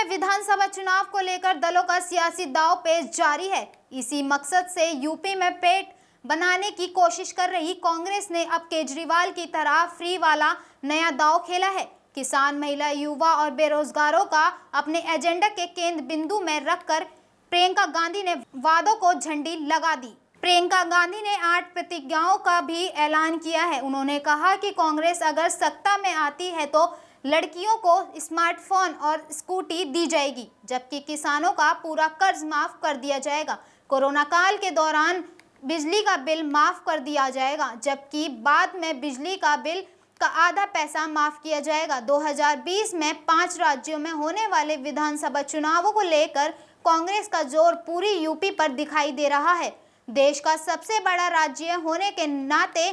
विधानसभा चुनाव को लेकर दलों का सियासी दांव-पेच जारी है। इसी मकसद से यूपी में पेट बनाने की कोशिश कर रही कांग्रेस ने अब केजरीवाल की तरह फ्री वाला नया दांव खेला है। किसान, महिला, युवा और बेरोजगारों का अपने एजेंडा के केंद्र बिंदु में रखकर प्रियंका गांधी ने वादों को झंडी लगा दी। प्रियंका गांधी ने 8 प्रतिज्ञाओं का भी ऐलान किया है। उन्होंने कहा कि कांग्रेस अगर सत्ता में आती है तो लड़कियों को स्मार्टफोन और स्कूटी दी जाएगी, जबकि किसानों का पूरा कर्ज माफ कर दिया जाएगा। कोरोना काल के दौरान बिजली का बिल माफ कर दिया जाएगा, जबकि बाद में बिजली का बिल का आधा पैसा माफ किया जाएगा। 2020 में 5 राज्यों में होने वाले विधानसभा चुनावों को लेकर कांग्रेस का जोर पूरी यूपी पर दिखाई दे रहा है। देश का सबसे बड़ा राज्य होने के नाते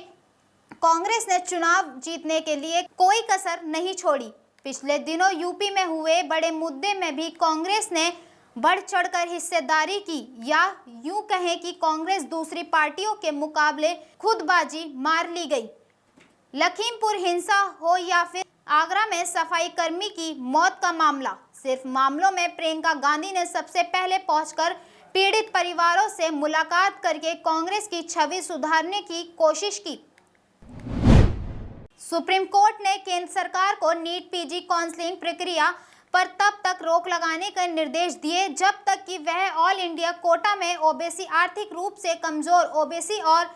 कांग्रेस ने चुनाव जीतने के लिए कोई कसर नहीं छोड़ी। पिछले दिनों यूपी में हुए बड़े मुद्दे में भी कांग्रेस ने बढ़ चढ़कर हिस्सेदारी की, या यूं कहें कि कांग्रेस दूसरी पार्टियों के मुकाबले खुदबाजी मार ली गई। लखीमपुर हिंसा हो या फिर आगरा में सफाई कर्मी की मौत का मामला, सिर्फ मामलों में प्रियंका गांधी ने सबसे पहले पहुंचकर पीड़ित परिवारों से मुलाकात करके कांग्रेस की छवि सुधारने की कोशिश की। सुप्रीम कोर्ट ने केंद्र सरकार को नीट पीजी काउंसलिंग प्रक्रिया पर तब तक रोक लगाने के निर्देश दिए जब तक कि वह ऑल इंडिया कोटा में ओबीसी, आर्थिक रूप से कमजोर ओबीसी और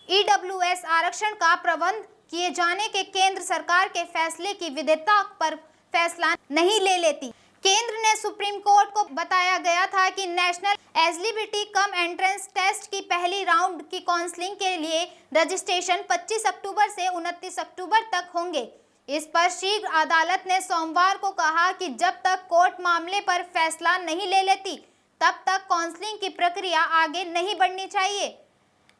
ईडब्ल्यूएस आरक्षण का प्रबंध किए जाने के केंद्र सरकार के फैसले की वैधता पर फैसला नहीं ले लेती। केंद्र ने सुप्रीम कोर्ट को बताया गया था कि national eligibility cum entrance test की पहली राउंड की काउंसलिंग के लिए रजिस्ट्रेशन 25 अक्टूबर से 29 अक्टूबर तक होंगे। इस पर शीघ्र अदालत ने सोमवार को कहा कि जब तक कोर्ट मामले पर फैसला नहीं ले लेती तब तक काउंसलिंग की प्रक्रिया आगे नहीं बढ़नी चाहिए।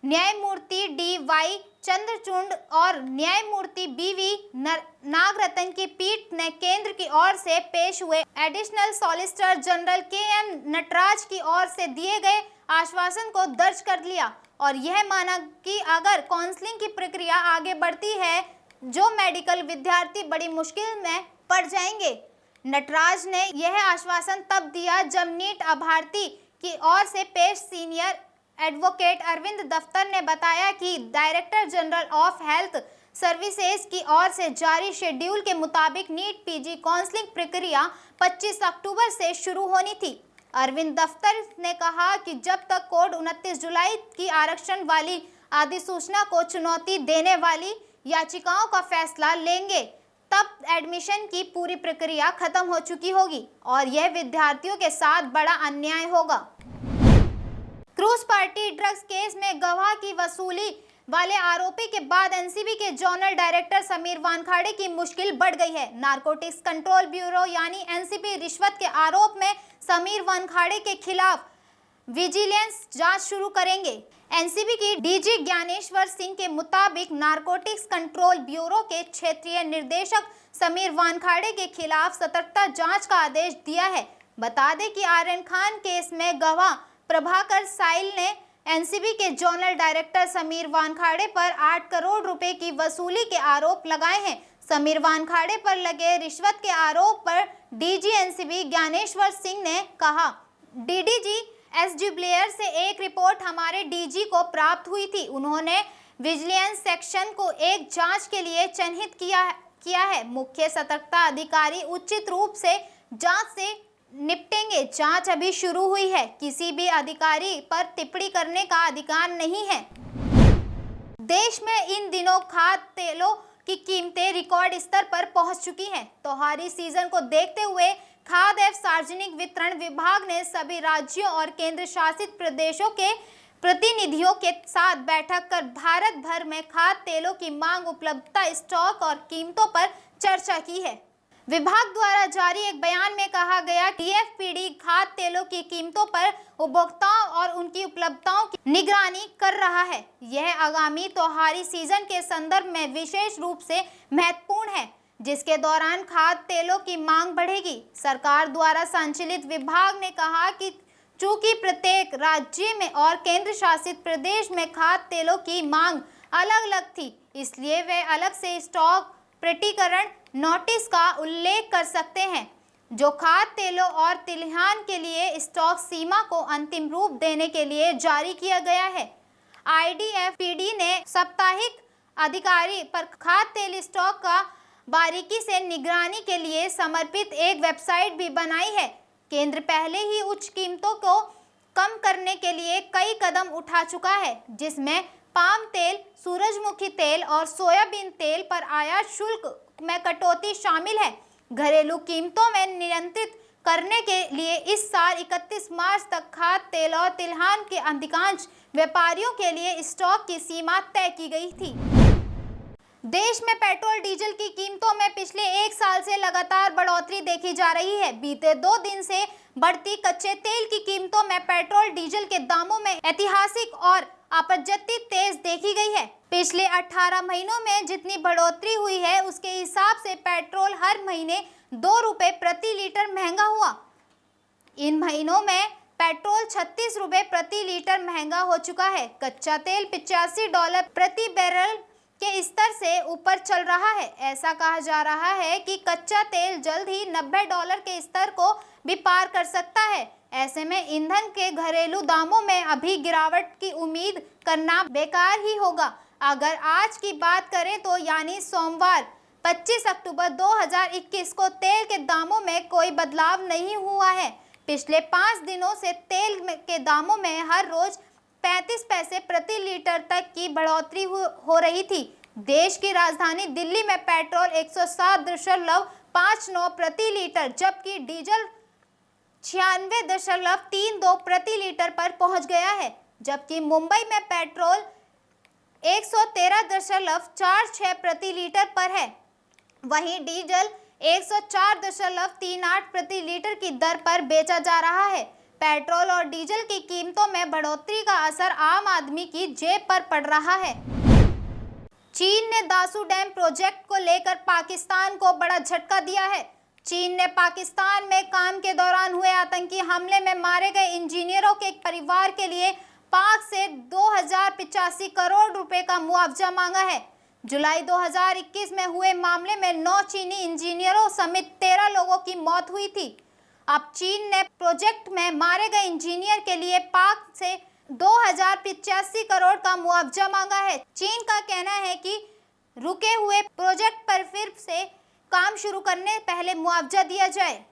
न्यायमूर्ति डी.वाई. चंद्रचूड़ और न्यायमूर्ति बी.वी. नागरत्न की पीठ ने केंद्र की ओर से पेश हुए additional solicitor general K M. Nataraj की ओर से दिए गए आश्वासन को दर्ज कर लिया और यह माना कि अगर काउंसलिंग की प्रक्रिया आगे बढ़ती है जो मेडिकल विद्यार्थी बड़ी मुश्किल में पड़ जाएंगे। नटराज ने यह आश्वासन तब दिया जब नीट अभ्यर्थी की ओर से पेश सीनियर एडवोकेट अरविंद दफ्तर ने बताया कि director general of health services की ओर से जारी शेड्यूल के मुताबिक नीट पीजी काउंसलिंग प्रक्रिया 25 अक्टूबर से शुरू होनी थी। अरविंद दफ्तर ने कहा कि जब तक कोर्ट 29 जुलाई की आरक्षण वाली अधिसूचना को चुनौती देने वाली याचिकाओं का फैसला लेंगे तब एडमिशन की पूरी प्रक्रिया खत्म हो चुकी होगी और यह विद्यार्थियों के साथ बड़ा अन्याय होगा। क्रूज पार्टी ड्रग्स केस में गवाह की वसूली वाले आरोपी के बाद एनसीबी के जोनल डायरेक्टर समीर वानखेड़े की मुश्किल बढ़ गई है। नारकोटिक्स कंट्रोल ब्यूरो यानी एनसीबी रिश्वत के आरोप में समीर वानखेड़े के खिलाफ विजिलेंस जांच शुरू करेंगे। एनसीबी की डीजी ज्ञानेश्वर सिंह के मुताबिक नारकोटिक्स कंट्रोल ब्यूरो के क्षेत्रीय निदेशक समीर वानखेड़े के खिलाफ सतर्कता जांच का आदेश दिया है। बता दें कि आर्यन खान केस में गवाह प्रभाकर साइल ने एनसीबी के जोनल डायरेक्टर समीर वानखेड़े पर 8 करोड़ रुपए की वसूली के आरोप लगाए हैं। समीर वानखेड़े पर लगे रिश्वत के आरोप पर डीजी एनसीबी ज्ञानेश्वर सिंह ने कहा, डीडीजी एसडी ब्लेयर से एक रिपोर्ट हमारे डीजी को प्राप्त हुई थी। उन्होंने विजिलेंस सेक्शन को एक जांच के लिए चिन्हित किया है। मुख्य सतर्कता अधिकारी उचित रूप से जांच से निपटेंगे। जांच अभी शुरू हुई है। किसी भी अधिकारी पर टिप्पणी करने का अधिकार नहीं है। देश में इन दिनों खाद्य तेलों की कीमतें रिकॉर्ड स्तर पर पहुंच चुकी हैं। त्योहारी सीजन को देखते हुए खाद्य एवं सार्वजनिक वितरण विभाग ने सभी राज्यों और केंद्र शासित प्रदेशों के प्रतिनिधियों के साथ बैठक कर भारत भर में खाद्य तेलों की मांग, उपलब्धता, स्टॉक और कीमतों पर चर्चा की है। विभाग द्वारा जारी एक बयान में कहा गया कि डीएफपीडी खाद्य तेलों की कीमतों पर उपभोक्ताओं और उनकी उपलब्धताओं की निगरानी कर रहा है। यह आगामी त्योहारी सीजन के संदर्भ में विशेष रूप से महत्वपूर्ण है, जिसके दौरान खाद्य तेलों की मांग बढ़ेगी। सरकार द्वारा संचालित विभाग ने कहा कि चूंकि प्रत्येक राज्य में और केंद्र शासित प्रदेश में खाद्य तेलों की मांग अलग अलग थी, इसलिए वे अलग से स्टॉक प्रकटीकरण नोटिस का उल्लेख कर सकते हैं। जो खाद्य तेलों और तिलहन के लिए स्टॉक सीमा को अंतिम रूप देने के लिए जारी किया गया है। आईडीएफपीडी ने साप्ताहिक अधिकारी पर खाद्य तेल स्टॉक का बारीकी से निगरानी के लिए समर्पित एक वेबसाइट भी बनाई है। केंद्र पहले ही उच्च कीमतों को कम करने के लिए कई कदम उठा चुका है, जिसमें पाम तेल, सूरजमुखी तेल और सोयाबीन तेल पर आयात शुल्क में कटौती शामिल है। घरेलू कीमतों में नियंत्रित करने के लिए इस साल 31 मार्च तक खाद्य तेल और तिलहन के अधिकांश व्यापारियों के लिए स्टॉक की सीमा तय की गई थी। देश में पेट्रोल डीजल की कीमतों में पिछले एक साल से लगातार बढ़ोतरी देखी जा रही है। बीते 2 दिन से बढ़ती कच्चे तेल की कीमतों में पेट्रोल डीजल के दामों में ऐतिहासिक और अप्रत्याशित तेज देखी गई है। पिछले 18 महीनों में जितनी बढ़ोतरी हुई है, उसके हिसाब से पेट्रोल हर महीने 2 रुपए प्रति लीटर महंगा हुआ। इन महीनों में पेट्रोल 36 रुपए प्रति लीटर महंगा हो चुका है। कच्चा तेल $85 प्रति बैरल के स्तर से ऊपर चल रहा है। ऐसा कहा जा रहा है कि कच्चा तेल जल्द ही $90 के स्तर को भी पार कर सकता है। ऐसे में ईंधन के घरेलू दामों में अभी गिरावट की उम्मीद करना बेकार ही होगा। अगर आज की बात करें तो यानी सोमवार 25 अक्टूबर 2021 को तेल के दामों में कोई बदलाव नहीं हुआ है। पिछले 5 दिनों से तेल के दामों में हर रोज 35 पैसे प्रति लीटर तक की बढ़ोतरी हो रही थी। देश की राजधानी दिल्ली में पेट्रोल 107.59 प्रति लीटर जबकि डीजल 96.32 प्रति लीटर पर पहुंच गया है, जबकि मुंबई में पेट्रोल 113.46 प्रति लीटर पर है। वहीं डीजल 104.38 प्रति लीटर की दर पर बेचा जा रहा है। पेट्रोल और डीजल की कीमतों में बढ़ोतरी का असर आम आदमी की जेब पर पड़ रहा है। चीन ने दासू डैम प्रोजेक्ट को लेकर पाकिस्तान को बड़ा झटका दिया है। चीन ने पाकिस्तान में काम के दौरान हुए आतंकी हमले में मारे गए इंजीनियरों के परिवार के लिए पाक से 2085 करोड़ रुपए का मुआवजा मांगा है। जुलाई 2021 में हुए मामले में 9 चीनी इंजीनियरों समेत 13 लोगों की मौत हुई थी। अब चीन ने प्रोजेक्ट में मारे गए इंजीनियर के लिए पाक से 2085 करोड़ का मुआवजा मांगा है। चीन का कहना है कि रुके हुए प्रोजेक्ट पर फिर से काम शुरू करने पहले मुआवजा दिया जाए।